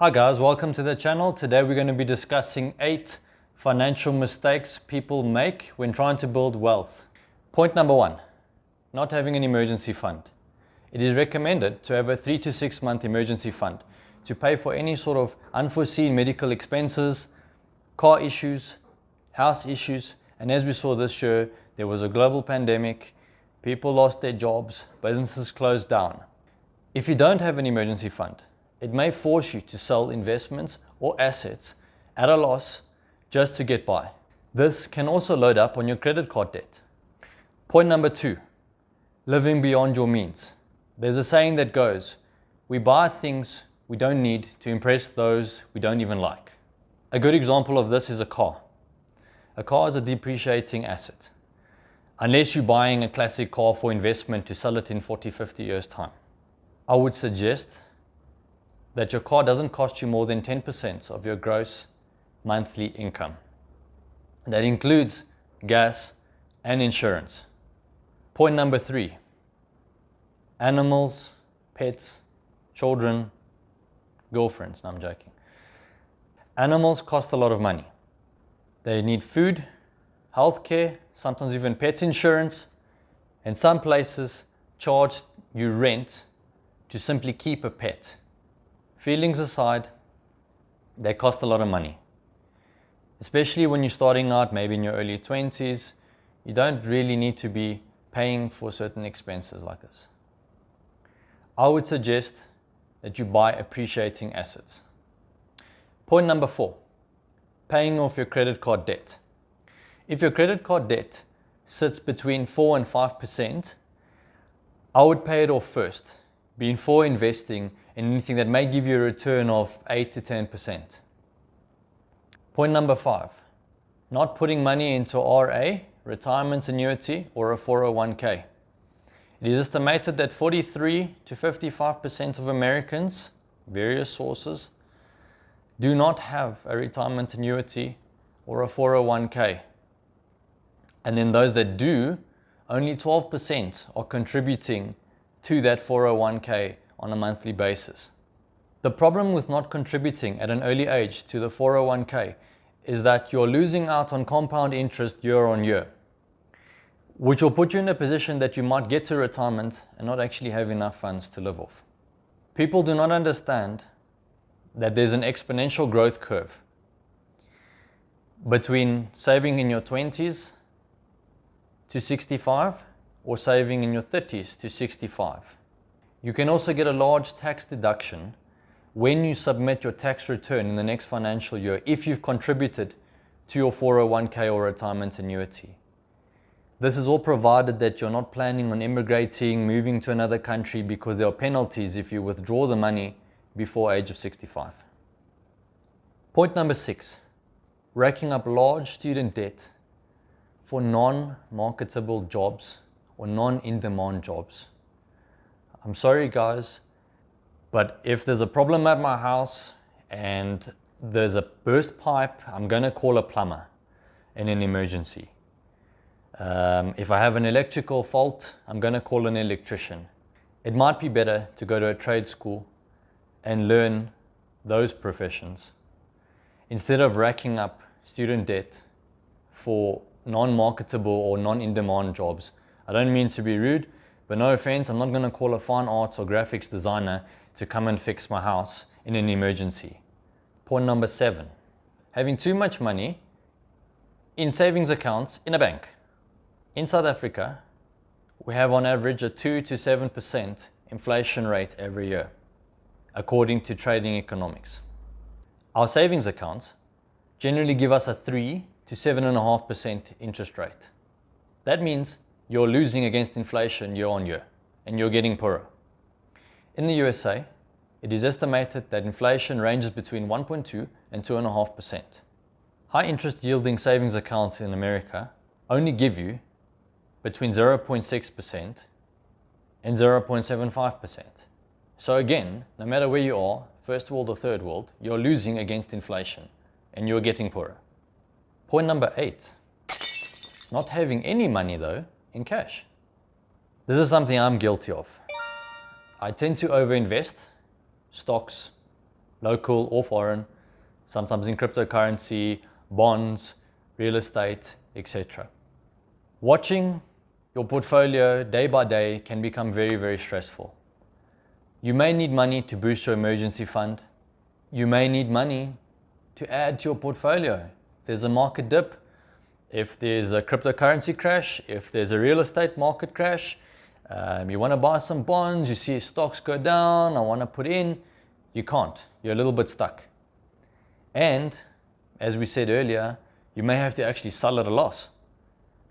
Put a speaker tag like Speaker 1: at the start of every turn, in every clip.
Speaker 1: Hi guys, welcome to the channel. Today we're going to be discussing 8 financial mistakes people make when trying to build wealth. Point number 1, not having an emergency fund. It is recommended to have a 3 to 6 month emergency fund to pay for any sort of unforeseen medical expenses, car issues, house issues, and as we saw this year, there was a global pandemic, people lost their jobs, businesses closed down. If you don't have an emergency fund, it may force you to sell investments or assets at a loss just to get by. This can also load up on your credit card debt. Point number 2, living beyond your means. There's a saying that goes, we buy things we don't need to impress those we don't even like. A good example of this is a car. A car is a depreciating asset, unless you're buying a classic car for investment to sell it in 40, 50 years' time. I would suggest that your car doesn't cost you more than 10% of your gross monthly income. That includes gas and insurance. Point number 3, animals, pets, children, girlfriends. No, I'm joking. Animals cost a lot of money. They need food, healthcare, sometimes even pet insurance, and some places charge you rent to simply keep a pet. Feelings aside, they cost a lot of money. Especially when you're starting out, maybe in your early 20s, you don't really need to be paying for certain expenses like this. I would suggest that you buy appreciating assets. Point number 4, paying off your credit card debt. If your credit card debt sits between 4 and 5%, I would pay it off first, before investing in anything that may give you a return of 8 to 10%. Point number 5, not putting money into RA, retirement annuity, or a 401k. It is estimated that 43 to 55% of Americans, various sources, do not have a retirement annuity or a 401k. And then those that do, only 12% are contributing to that 401k on a monthly basis. The problem with not contributing at an early age to the 401k is that you're losing out on compound interest year on year, which will put you in a position that you might get to retirement and not actually have enough funds to live off. People do not understand that there's an exponential growth curve between saving in your 20s to 65 or saving in your 30s to 65. You can also get a large tax deduction when you submit your tax return in the next financial year if you've contributed to your 401k or retirement annuity. This is all provided that you're not planning on immigrating, moving to another country, because there are penalties if you withdraw the money before age of 65. Point number 6, racking up large student debt for non-marketable jobs or non-in-demand jobs. I'm sorry guys, but if there's a problem at my house and there's a burst pipe, I'm gonna call a plumber in an emergency. If I have an electrical fault, I'm gonna call an electrician. It might be better to go to a trade school and learn those professions instead of racking up student debt for non-marketable or non-in-demand jobs. I don't mean to be rude, but no offense, I'm not going to call a fine arts or graphics designer to come and fix my house in an emergency. Point number 7, having too much money in savings accounts in a bank. In South Africa, we have on average a 2 to 7% inflation rate every year, according to trading economics. Our savings accounts generally give us a 3 to 7.5% interest rate. That means you're losing against inflation year on year, and you're getting poorer. In the USA, it is estimated that inflation ranges between 1.2 and 2.5%. High interest yielding savings accounts in America only give you between 0.6% and 0.75%. So again, no matter where you are, first world or third world, you're losing against inflation, and you're getting poorer. Point number 8, not having any money though in cash. This is something I'm guilty of. I tend to overinvest, stocks, local or foreign, sometimes in cryptocurrency, bonds, real estate, etc. Watching your portfolio day by day can become very, very stressful. You may need money to boost your emergency fund. You may need money to add to your portfolio. If there's a market dip, if there's a cryptocurrency crash, if there's a real estate market crash, you want to buy some bonds, you see stocks go down, I want to put in, you can't. You're a little bit stuck. And as we said earlier, you may have to actually sell at a loss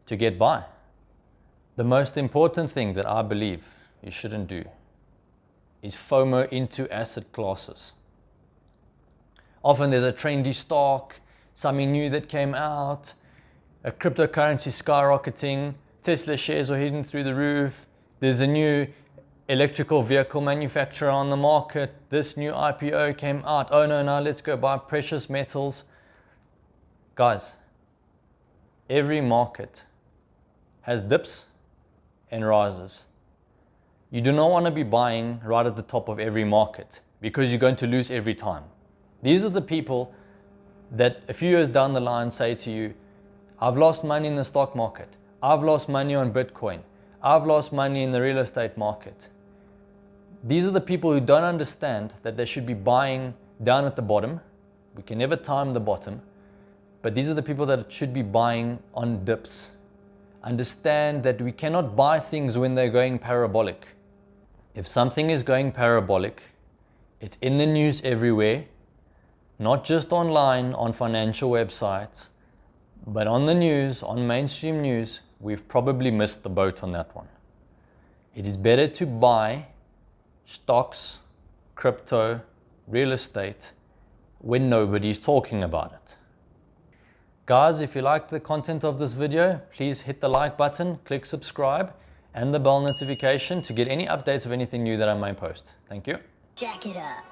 Speaker 1: to get by. The most important thing that I believe you shouldn't do is FOMO into asset classes. Often there's a trendy stock, something new that came out, a cryptocurrency skyrocketing, Tesla shares are hitting through the roof, there's a new electrical vehicle manufacturer on the market, this new IPO came out, oh no, now let's go buy precious metals. Guys, every market has dips and rises. You do not want to be buying right at the top of every market because you're going to lose every time. These are the people that a few years down the line say to you, I've lost money in the stock market, I've lost money on Bitcoin, I've lost money in the real estate market. These are the people who don't understand that they should be buying down at the bottom. We can never time the bottom, but these are the people that should be buying on dips. Understand that we cannot buy things when they're going parabolic. If something is going parabolic, it's in the news everywhere, not just online on financial websites, but on the news, on mainstream news. We've probably missed the boat on that one. It is better to buy stocks, crypto, real estate when nobody's talking about it. Guys, if you like the content of this video, please hit the like button, click subscribe, and the bell notification to get any updates of anything new that I may post. Thank you.
Speaker 2: Jack it up.